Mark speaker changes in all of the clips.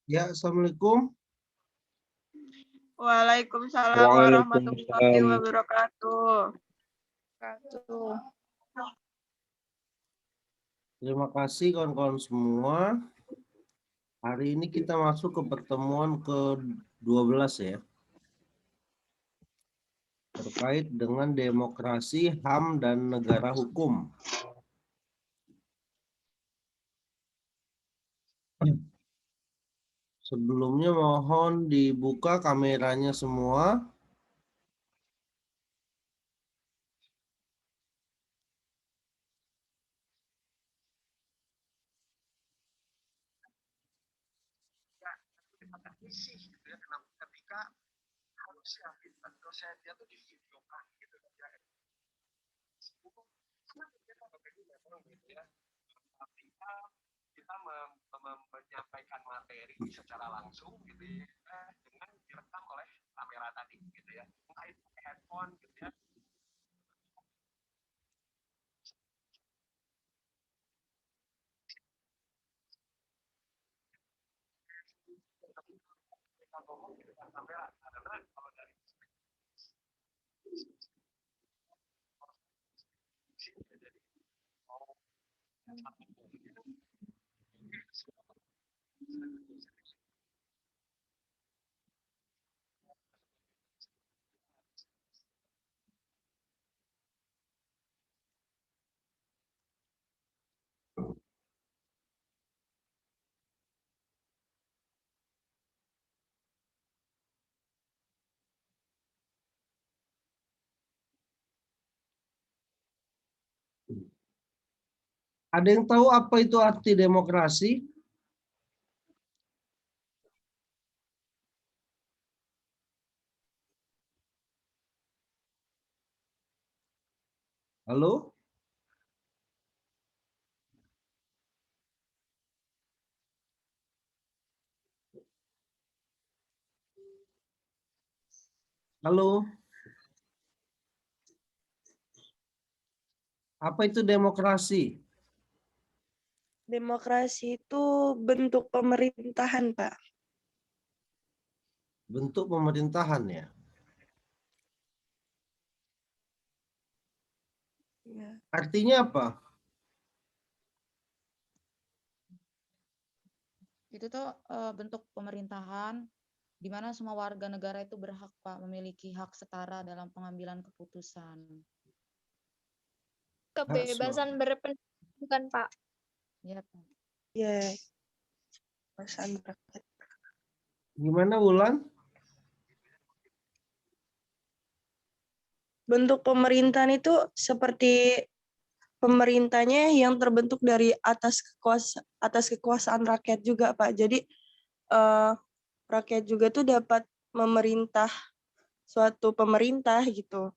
Speaker 1: Ya, Assalamualaikum.
Speaker 2: Waalaikumsalam warahmatullahi wabarakatuh.
Speaker 1: Terima kasih kawan-kawan semua. Hari ini kita masuk ke pertemuan ke-12 ya. Terkait dengan demokrasi, HAM, dan negara hukum. Sebelumnya mohon dibuka kameranya semua. Ketika manusia dosennya itu divideokan gitu ya. Artinya kita menyampaikan materi secara langsung gitu ya, dengan direkam oleh kamera tadi gitu ya. Entah itu handphone gitu ya. Kita ngomong dengan kamera karena kalau dari jadi Ada yang tahu apa itu arti demokrasi? Halo? Halo? Apa itu demokrasi?
Speaker 3: Demokrasi itu bentuk pemerintahan, Pak.
Speaker 1: Bentuk pemerintahan ya.
Speaker 3: Ya.
Speaker 1: Artinya apa?
Speaker 4: Itu tuh bentuk pemerintahan di mana semua warga negara itu berhak, Pak, memiliki hak setara dalam pengambilan keputusan.
Speaker 2: Kebebasan berpendapat bukan, Pak?
Speaker 4: Ya, Pak.
Speaker 3: Ya. Kebebasan rakyat.
Speaker 1: Gimana, Wulan?
Speaker 3: Bentuk pemerintahan itu seperti pemerintahnya yang terbentuk dari atas kekuasaan rakyat juga, Pak. Jadi rakyat juga tuh dapat memerintah suatu pemerintah gitu.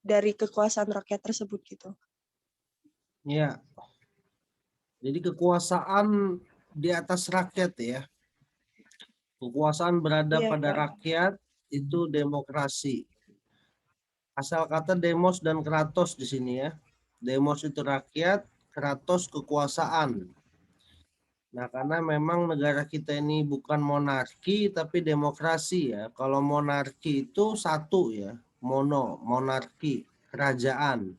Speaker 3: Dari kekuasaan rakyat tersebut gitu.
Speaker 1: Ya. Jadi kekuasaan di atas rakyat ya. Kekuasaan berada
Speaker 3: Iya,
Speaker 1: pada
Speaker 3: Pak.
Speaker 1: rakyat itu demokrasi. Asal kata demos dan kratos di sini ya. Demos itu rakyat, kratos kekuasaan. Nah, karena memang negara kita ini bukan monarki tapi demokrasi ya. Kalau monarki itu satu ya, monarki, kerajaan.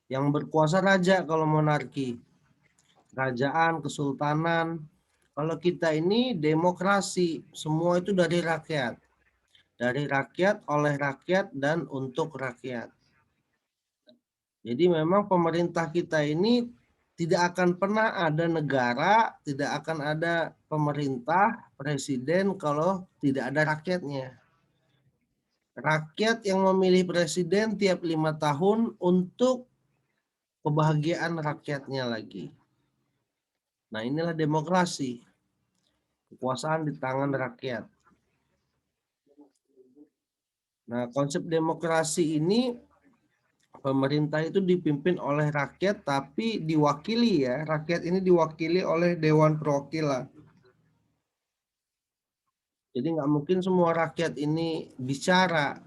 Speaker 1: Yang berkuasa raja kalau monarki. Kerajaan, kesultanan. Kalau kita ini demokrasi, semua itu dari rakyat. Dari rakyat, oleh rakyat, dan untuk rakyat. Jadi memang pemerintah kita ini tidak akan pernah ada negara, tidak akan ada pemerintah, presiden kalau tidak ada rakyatnya. Rakyat yang memilih presiden tiap 5 tahun untuk kebahagiaan rakyatnya lagi. Nah, inilah demokrasi. Kekuasaan di tangan rakyat. Nah, konsep demokrasi ini pemerintah itu dipimpin oleh rakyat tapi diwakili ya. Rakyat ini diwakili oleh Dewan Perwakilan. Jadi nggak mungkin semua rakyat ini bicara.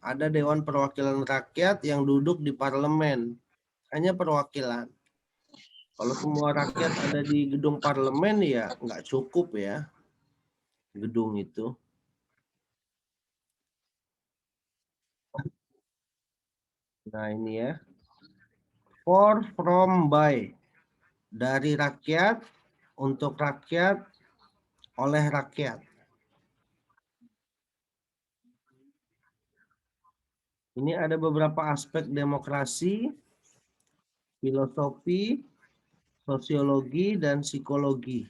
Speaker 1: Ada Dewan Perwakilan Rakyat yang duduk di parlemen. Hanya perwakilan. Kalau semua rakyat ada di gedung parlemen ya nggak cukup ya gedung itu. Nah ini ya. For, from, by. Dari rakyat, untuk rakyat, oleh rakyat. Ini ada beberapa aspek demokrasi, filosofi, sosiologi, dan psikologi.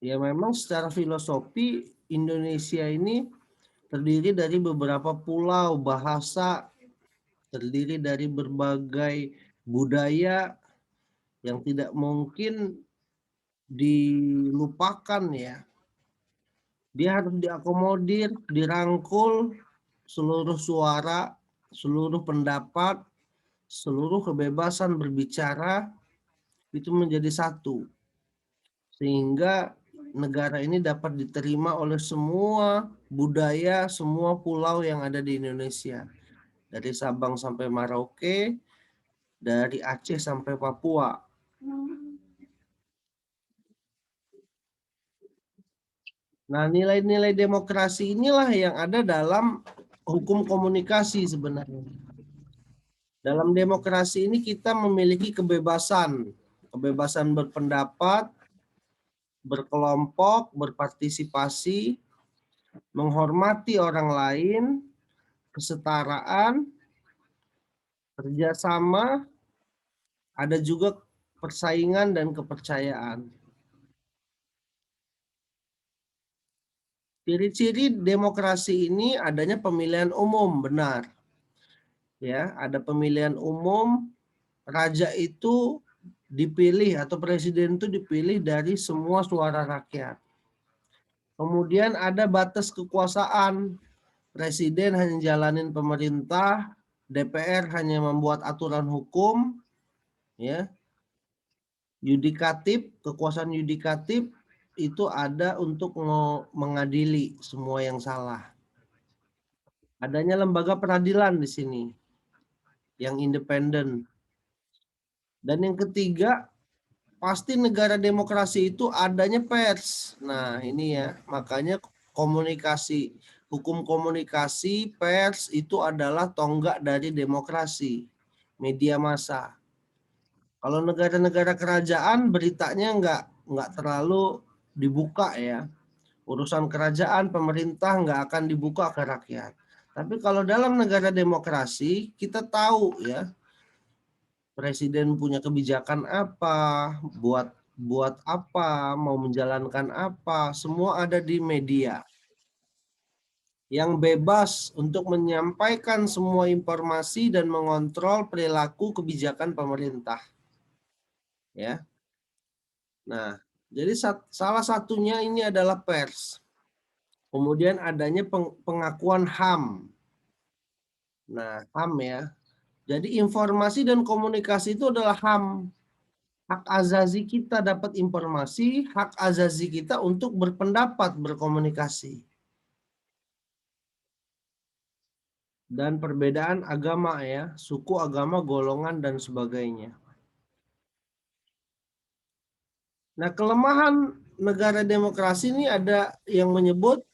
Speaker 1: Ya memang secara filosofi Indonesia ini terdiri dari beberapa pulau, bahasa, terdiri dari berbagai budaya yang tidak mungkin dilupakan ya. Dia harus diakomodir, dirangkul seluruh suara, seluruh pendapat, seluruh kebebasan berbicara itu menjadi satu. Sehingga negara ini dapat diterima oleh semua budaya, semua pulau yang ada di Indonesia. Dari Sabang sampai Merauke, dari Aceh sampai Papua. Nah, nilai-nilai demokrasi inilah yang ada dalam hukum komunikasi sebenarnya. Dalam demokrasi ini kita memiliki kebebasan, kebebasan berpendapat, berkelompok, berpartisipasi, menghormati orang lain, kesetaraan, kerjasama, ada juga persaingan dan kepercayaan. Ciri-ciri demokrasi ini adanya pemilihan umum, benar. Ya, ada pemilihan umum, raja itu dipilih atau presiden itu dipilih dari semua suara rakyat. Kemudian ada batas kekuasaan. Presiden hanya jalanin pemerintah, DPR hanya membuat aturan hukum, ya. Yudikatif, kekuasaan yudikatif itu ada untuk mengadili semua yang salah. Adanya lembaga peradilan di sini yang independen. Dan yang ketiga, pasti negara demokrasi itu adanya pers. Nah, ini ya, makanya komunikasi, hukum komunikasi, pers itu adalah tonggak dari demokrasi, media massa. Kalau negara-negara kerajaan beritanya nggak terlalu dibuka ya. Urusan kerajaan, pemerintah nggak akan dibuka ke rakyat. Tapi kalau dalam negara demokrasi kita tahu ya presiden punya kebijakan apa, buat apa, mau menjalankan apa, semua ada di media. Yang bebas untuk menyampaikan semua informasi dan mengontrol perilaku kebijakan pemerintah. Ya. Nah, jadi salah satunya ini adalah pers. Kemudian adanya pengakuan HAM. Nah, HAM ya. Jadi informasi dan komunikasi itu adalah HAM. Hak azazi kita dapat informasi, hak azazi kita untuk berpendapat, berkomunikasi. Dan perbedaan agama ya, suku, agama, golongan, dan sebagainya. Nah, kelemahan negara demokrasi ini ada yang menyebut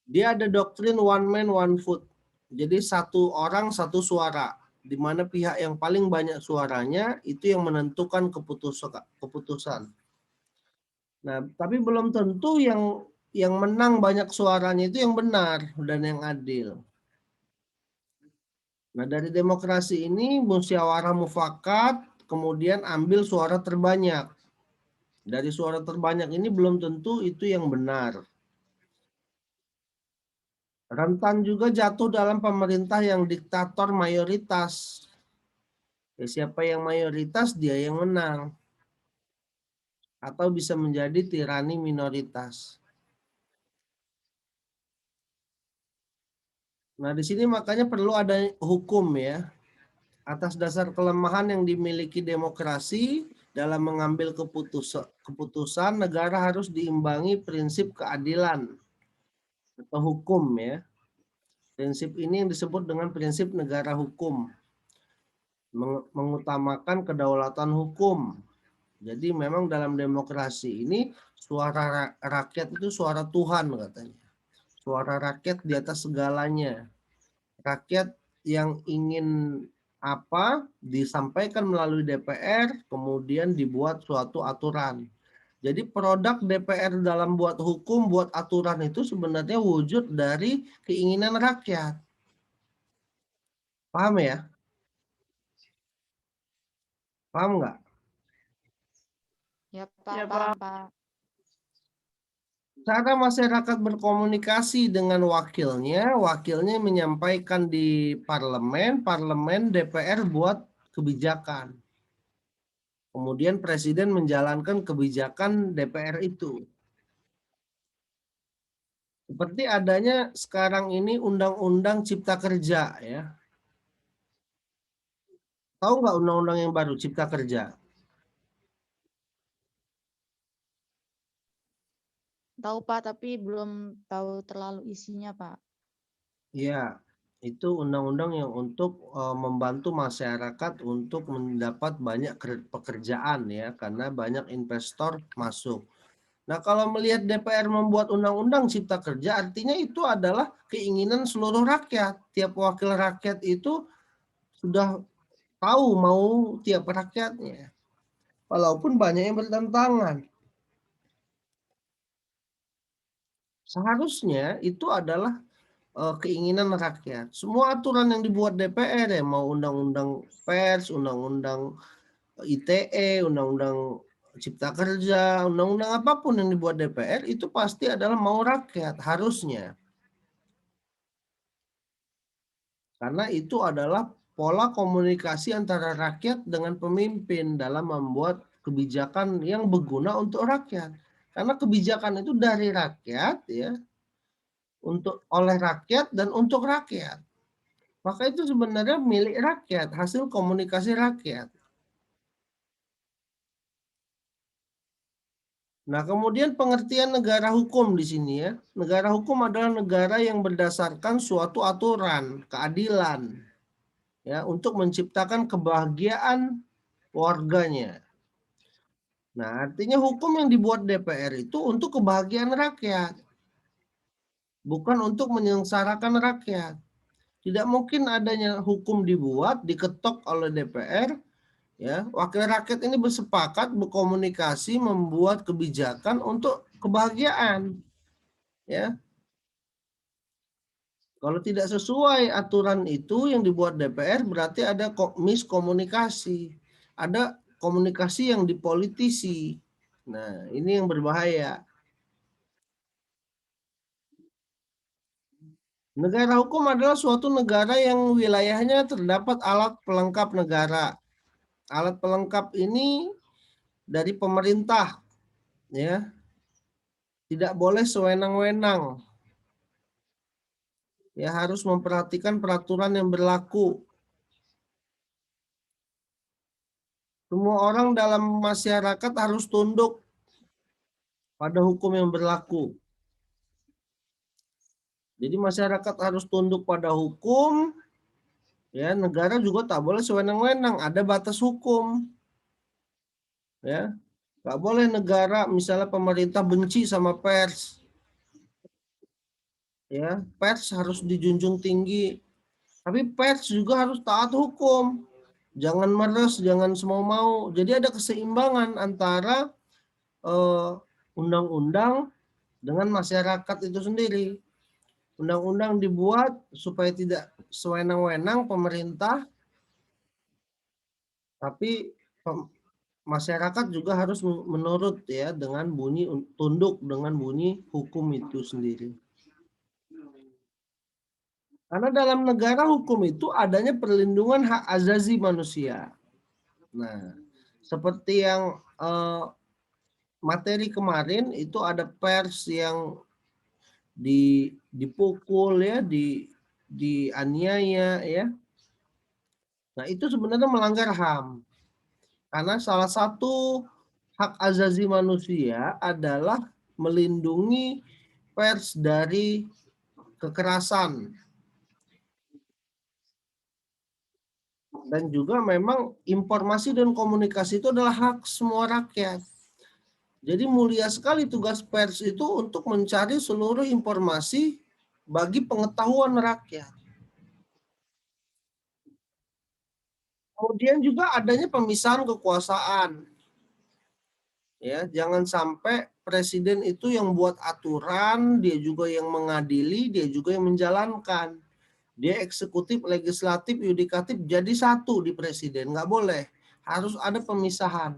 Speaker 1: dia ada doktrin one man, one vote. Jadi satu orang, satu suara. Di mana pihak yang paling banyak suaranya itu yang menentukan keputusan. Nah, tapi belum tentu yang menang banyak suaranya itu yang benar dan yang adil. Nah, dari demokrasi ini musyawarah mufakat, kemudian ambil suara terbanyak. Dari suara terbanyak ini belum tentu itu yang benar. Rentan juga jatuh dalam pemerintah yang diktator mayoritas. Ya, siapa yang mayoritas dia yang menang. Atau bisa menjadi tirani minoritas. Nah, di sini makanya perlu ada hukum ya. Atas dasar kelemahan yang dimiliki demokrasi dalam mengambil keputusan, negara harus diimbangi prinsip keadilan atau hukum ya. Prinsip ini yang disebut dengan prinsip negara hukum. mengutamakan kedaulatan hukum. Jadi memang dalam demokrasi ini suara rakyat itu suara Tuhan katanya. Suara rakyat di atas segalanya. Rakyat yang ingin apa disampaikan melalui DPR, kemudian dibuat suatu aturan. Jadi produk DPR dalam buat hukum, buat aturan itu sebenarnya wujud dari keinginan rakyat. Paham ya? Paham nggak?
Speaker 4: Ya, Pak,
Speaker 2: Ya,
Speaker 4: paham,
Speaker 2: Pak.
Speaker 4: Pak.
Speaker 1: Cara masyarakat berkomunikasi dengan wakilnya, wakilnya menyampaikan di parlemen, parlemen DPR buat kebijakan. Kemudian presiden menjalankan kebijakan DPR itu. Seperti adanya sekarang ini Undang-Undang Cipta Kerja ya. Tahu nggak undang-undang yang baru Cipta Kerja?
Speaker 4: Tahu, Pak, tapi belum tahu terlalu isinya, Pak.
Speaker 1: Ya, itu undang-undang yang untuk membantu masyarakat untuk mendapat banyak pekerjaan ya, karena banyak investor masuk. Nah, kalau melihat DPR membuat undang-undang Cipta Kerja, artinya itu adalah keinginan seluruh rakyat. Tiap wakil rakyat itu sudah tahu mau tiap rakyatnya. Walaupun banyak yang bertentangan. Seharusnya itu adalah keinginan rakyat. Semua aturan yang dibuat DPR ya, mau undang-undang pers, undang-undang ITE, undang-undang Cipta Kerja, undang-undang apapun yang dibuat DPR itu pasti adalah mau rakyat, harusnya. Karena itu adalah pola komunikasi antara rakyat dengan pemimpin dalam membuat kebijakan yang berguna untuk rakyat. Karena kebijakan itu dari rakyat ya, untuk oleh rakyat dan untuk rakyat. Maka itu sebenarnya milik rakyat, hasil komunikasi rakyat. Nah, kemudian pengertian negara hukum di sini ya. Negara hukum adalah negara yang berdasarkan suatu aturan, keadilan, ya, untuk menciptakan kebahagiaan warganya. Nah, artinya hukum yang dibuat DPR itu untuk kebahagiaan rakyat, bukan untuk menyengsarakan rakyat. Tidak mungkin adanya hukum dibuat, diketok oleh DPR, ya, wakil rakyat ini bersepakat berkomunikasi membuat kebijakan untuk kebahagiaan, ya. Kalau tidak sesuai aturan itu yang dibuat DPR berarti ada miskomunikasi, ada komunikasi yang dipolitisi. Nah, ini yang berbahaya. Negara hukum adalah suatu negara yang wilayahnya terdapat alat pelengkap negara. Alat pelengkap ini dari pemerintah, ya, tidak boleh sewenang-wenang. Ya, harus memperhatikan peraturan yang berlaku. Semua orang dalam masyarakat harus tunduk pada hukum yang berlaku. Jadi masyarakat harus tunduk pada hukum, ya, negara juga tak boleh sewenang-wenang, ada batas hukum. Ya, nggak boleh negara misalnya pemerintah benci sama pers. Ya, pers harus dijunjung tinggi. Tapi pers juga harus taat hukum. Jangan meres, jangan semau-mau. Jadi ada keseimbangan antara undang-undang dengan masyarakat itu sendiri. Undang-undang dibuat supaya tidak sewenang-wenang pemerintah, tapi masyarakat juga harus menurut ya dengan bunyi tunduk dengan bunyi hukum itu sendiri. Karena dalam negara hukum itu adanya perlindungan hak azazi manusia. Nah, seperti yang materi kemarin itu ada pers yang dipukul ya, dianiaya ya. Nah, itu sebenarnya melanggar HAM. Karena salah satu hak azazi manusia adalah melindungi pers dari kekerasan. Dan juga memang informasi dan komunikasi itu adalah hak semua rakyat. Jadi mulia sekali tugas pers itu untuk mencari seluruh informasi bagi pengetahuan rakyat. Kemudian juga adanya pemisahan kekuasaan. Ya, jangan sampai presiden itu yang buat aturan, dia juga yang mengadili, dia juga yang menjalankan. Dia eksekutif, legislatif, yudikatif jadi satu di presiden, nggak boleh. Harus ada pemisahan.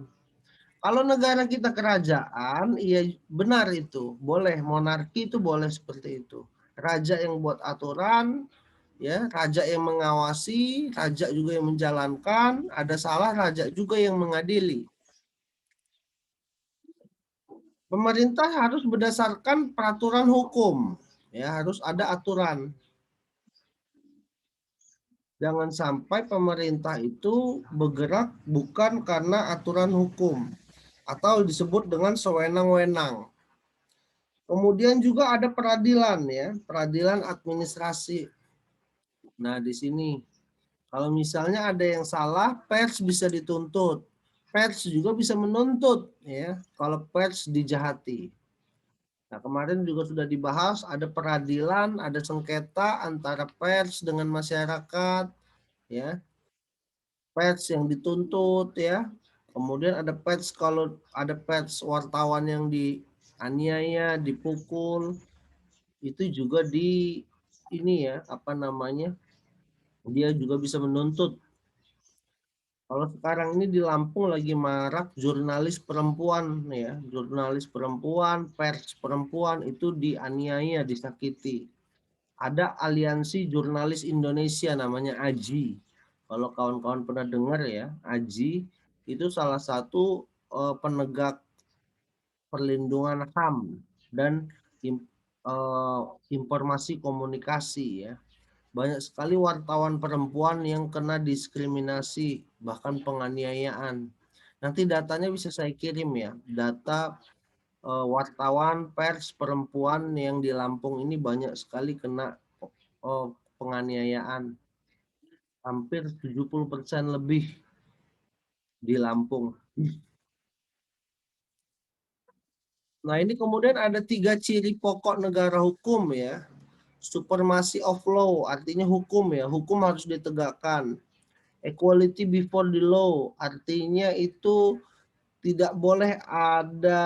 Speaker 1: Kalau negara kita kerajaan, iya benar itu, boleh monarki itu boleh seperti itu. Raja yang buat aturan, ya, raja yang mengawasi, raja juga yang menjalankan, ada salah raja juga yang mengadili. Pemerintah harus berdasarkan peraturan hukum, ya, harus ada aturan. Jangan sampai pemerintah itu bergerak bukan karena aturan hukum atau disebut dengan sewenang-wenang. Kemudian juga ada peradilan, ya, peradilan administrasi. Nah, di sini kalau misalnya ada yang salah, pers bisa dituntut. Pers juga bisa menuntut, ya, kalau pers dijahati. Nah, kemarin juga sudah dibahas, ada peradilan, ada sengketa antara pers dengan masyarakat, ya. Pers yang dituntut, ya. Kemudian ada pers, kalau ada pers wartawan yang dianiaya, dipukul, itu juga di ini, ya, apa namanya? Dia juga bisa menuntut. Kalau sekarang ini di Lampung lagi marak jurnalis perempuan, ya, jurnalis perempuan, pers perempuan itu dianiaya, disakiti. Ada Aliansi Jurnalis Indonesia namanya AJI. Kalau kawan-kawan pernah dengar, ya, AJI itu salah satu penegak perlindungan HAM dan informasi komunikasi, ya. Banyak sekali wartawan perempuan yang kena diskriminasi, bahkan penganiayaan. Nanti datanya bisa saya kirim, ya, data wartawan pers perempuan yang di Lampung ini banyak sekali kena penganiayaan. Hampir 70% lebih di Lampung. Nah, ini kemudian ada 3 ciri pokok negara hukum, ya. Supremacy of law, artinya hukum, ya. Hukum harus ditegakkan. Equality before the law, artinya itu tidak boleh ada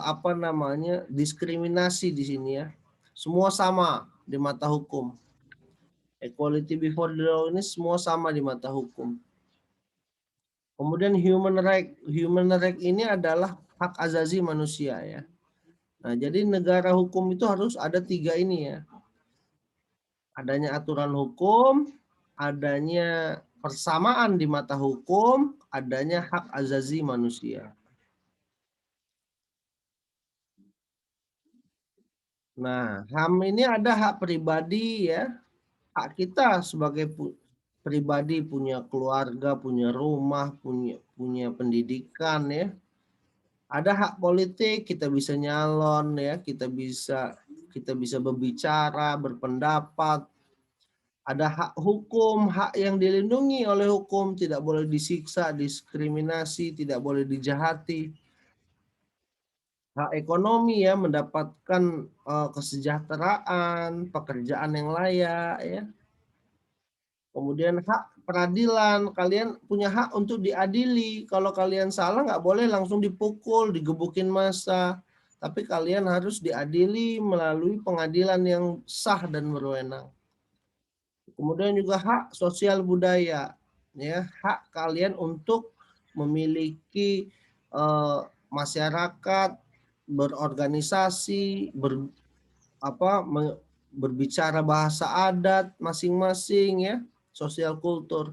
Speaker 1: apa namanya diskriminasi di sini, ya. Semua sama di mata hukum. Equality before the law ini semua sama di mata hukum. Kemudian human right ini adalah hak asasi manusia, ya. Nah, jadi negara hukum itu harus ada 3 ini, ya. Adanya aturan hukum, adanya persamaan di mata hukum, adanya hak asasi manusia. Nah, HAM ini ada hak pribadi, ya. Hak kita sebagai pribadi punya keluarga, punya rumah, punya pendidikan, ya. Ada hak politik, kita bisa nyalon, ya, kita bisa berbicara, berpendapat. Ada hak hukum, hak yang dilindungi oleh hukum, tidak boleh disiksa, diskriminasi, tidak boleh dijahati. Hak ekonomi, ya, mendapatkan kesejahteraan, pekerjaan yang layak, ya. Kemudian hak peradilan, kalian punya hak untuk diadili. Kalau kalian salah nggak boleh langsung dipukul, digebukin massa. Tapi kalian harus diadili melalui pengadilan yang sah dan berwenang. Kemudian juga hak sosial budaya, ya, hak kalian untuk memiliki masyarakat, berorganisasi, berbicara bahasa adat masing-masing, ya, sosial kultur.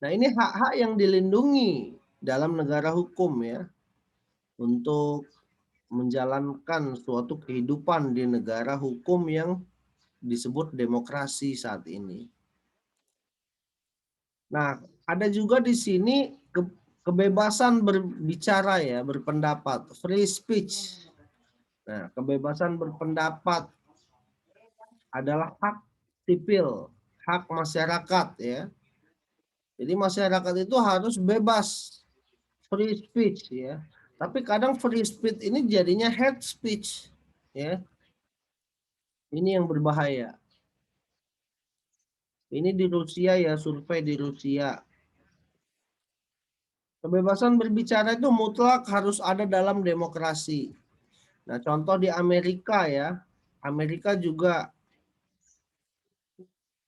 Speaker 1: Nah, ini hak-hak yang dilindungi dalam negara hukum, ya, untuk menjalankan suatu kehidupan di negara hukum yang disebut demokrasi saat ini. Nah, ada juga di sini kebebasan berbicara, ya, berpendapat, free speech. Nah, kebebasan berpendapat adalah hak sipil, hak masyarakat, ya. Jadi masyarakat itu harus bebas, free speech ya. Tapi kadang free speech ini jadinya hate speech ya. Ini yang berbahaya. Ini di Rusia ya, survei di Rusia. Kebebasan berbicara itu mutlak harus ada dalam demokrasi. Nah, contoh di Amerika ya, Amerika juga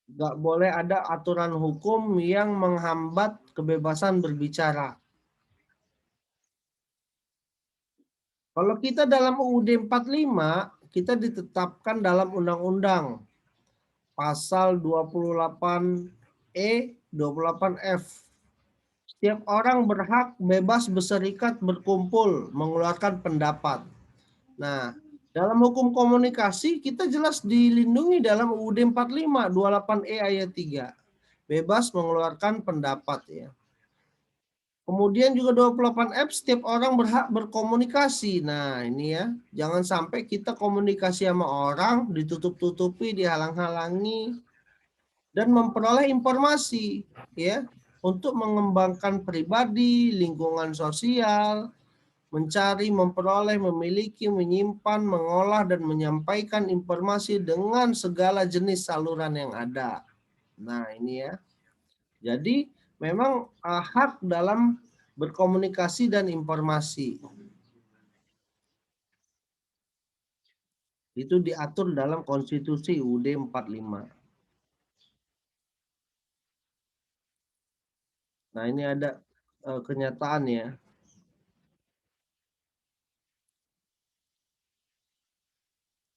Speaker 1: nggak boleh ada aturan hukum yang menghambat kebebasan berbicara. Kalau kita dalam UUD 45, kita ditetapkan dalam undang-undang pasal 28E, 28F. Setiap orang berhak bebas berserikat, berkumpul, mengeluarkan pendapat. Nah, dalam hukum komunikasi kita jelas dilindungi dalam UUD 45, 28E ayat 3. Bebas mengeluarkan pendapat ya. Kemudian juga 28F, setiap orang berhak berkomunikasi. Nah, ini ya, jangan sampai kita komunikasi sama orang ditutup-tutupi, dihalang-halangi, dan memperoleh informasi ya untuk mengembangkan pribadi, lingkungan sosial, mencari, memperoleh, memiliki, menyimpan, mengolah, dan menyampaikan informasi dengan segala jenis saluran yang ada. Nah, ini ya. Jadi memang hak dalam berkomunikasi dan informasi itu diatur dalam konstitusi UUD 45. Nah, ini ada kenyataan ya.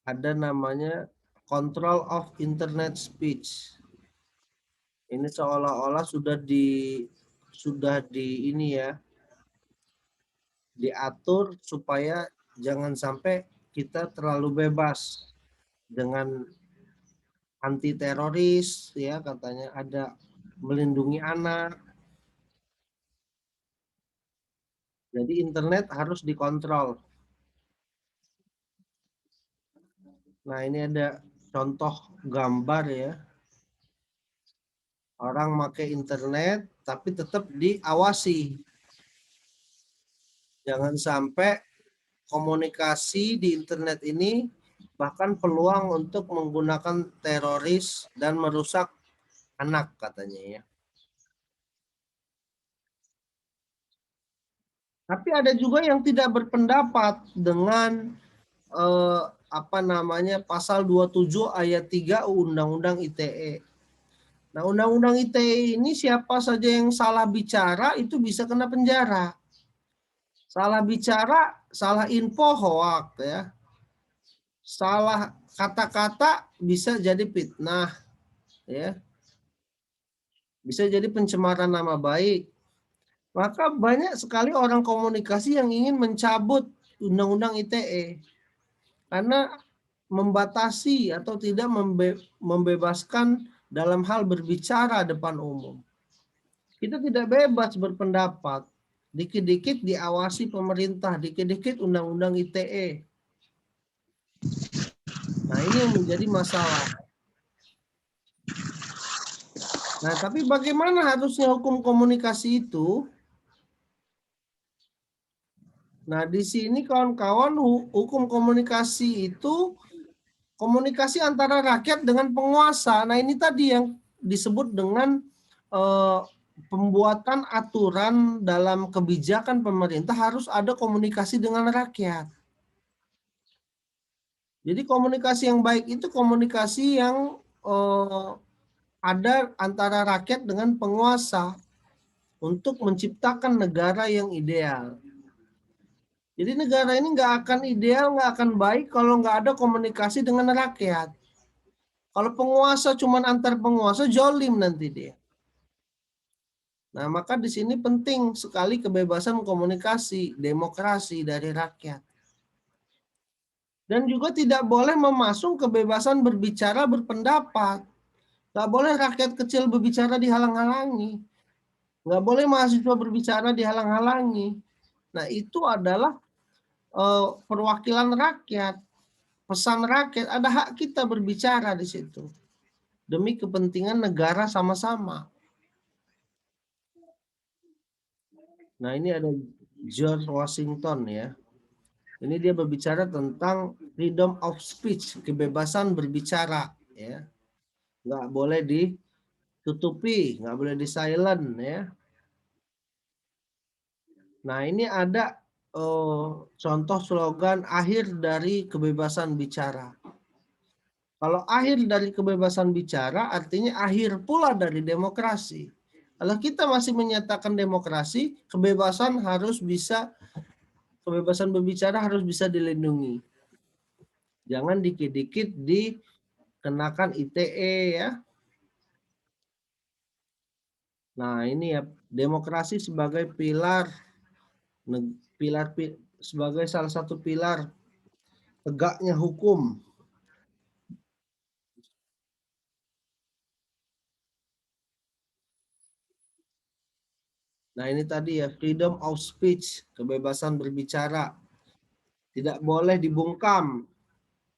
Speaker 1: Ada namanya control of internet speech. Ini seolah-olah sudah di ini ya, diatur supaya jangan sampai kita terlalu bebas dengan anti teroris ya, katanya ada melindungi anak. Jadi internet harus dikontrol. Nah, ini ada contoh gambar ya. Orang pakai internet tapi tetap diawasi. Jangan sampai komunikasi di internet ini bahkan peluang untuk menggunakan teroris dan merusak anak katanya ya. Tapi ada juga yang tidak berpendapat dengan pasal 27 ayat 3 Undang-Undang ITE. Nah, Undang-Undang ITE ini siapa saja yang salah bicara itu bisa kena penjara. Salah bicara, salah info, hoak ya. Salah kata-kata bisa jadi fitnah ya. Bisa jadi pencemaran nama baik. Maka banyak sekali orang komunikasi yang ingin mencabut Undang-Undang ITE karena membatasi atau tidak membebaskan dalam hal berbicara depan umum. Kita tidak bebas berpendapat. Dikit-dikit diawasi pemerintah, dikit-dikit Undang-Undang ITE. Nah, ini yang menjadi masalah. Nah, tapi bagaimana harusnya hukum komunikasi itu? Nah, di sini kawan-kawan, hukum komunikasi itu komunikasi antara rakyat dengan penguasa. Nah, ini tadi yang disebut dengan pembuatan aturan dalam kebijakan pemerintah harus ada komunikasi dengan rakyat. Jadi komunikasi yang baik itu komunikasi yang ada antara rakyat dengan penguasa untuk menciptakan negara yang ideal. Jadi negara ini nggak akan ideal, nggak akan baik kalau nggak ada komunikasi dengan rakyat. Kalau penguasa cuma antar penguasa, jolim nanti dia. Nah, maka di sini penting sekali kebebasan komunikasi, demokrasi dari rakyat. Dan juga tidak boleh memasung kebebasan berbicara, berpendapat. Nggak boleh rakyat kecil berbicara dihalang-halangi. Nggak boleh mahasiswa berbicara dihalang-halangi. Nah, itu adalah perwakilan rakyat, pesan rakyat, ada hak kita berbicara di situ demi kepentingan negara sama-sama. Nah, ini ada George Washington ya. Ini dia berbicara tentang freedom of speech, kebebasan berbicara ya. Nggak boleh ditutupi, nggak boleh di silent ya. Nah, ini ada contoh slogan akhir dari kebebasan bicara. Kalau akhir dari kebebasan bicara artinya akhir pula dari demokrasi. Kalau kita masih menyatakan demokrasi, kebebasan berbicara harus bisa dilindungi. Jangan dikit-dikit dikenakan ITE ya. Nah, ini ya demokrasi sebagai sebagai salah satu pilar tegaknya hukum. Nah, ini tadi ya, freedom of speech, kebebasan berbicara. Tidak boleh dibungkam.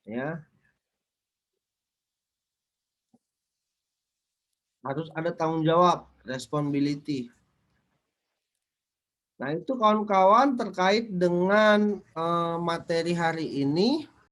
Speaker 1: Ya. Harus ada tanggung jawab, responsibility. Nah, itu kawan-kawan terkait dengan materi hari ini.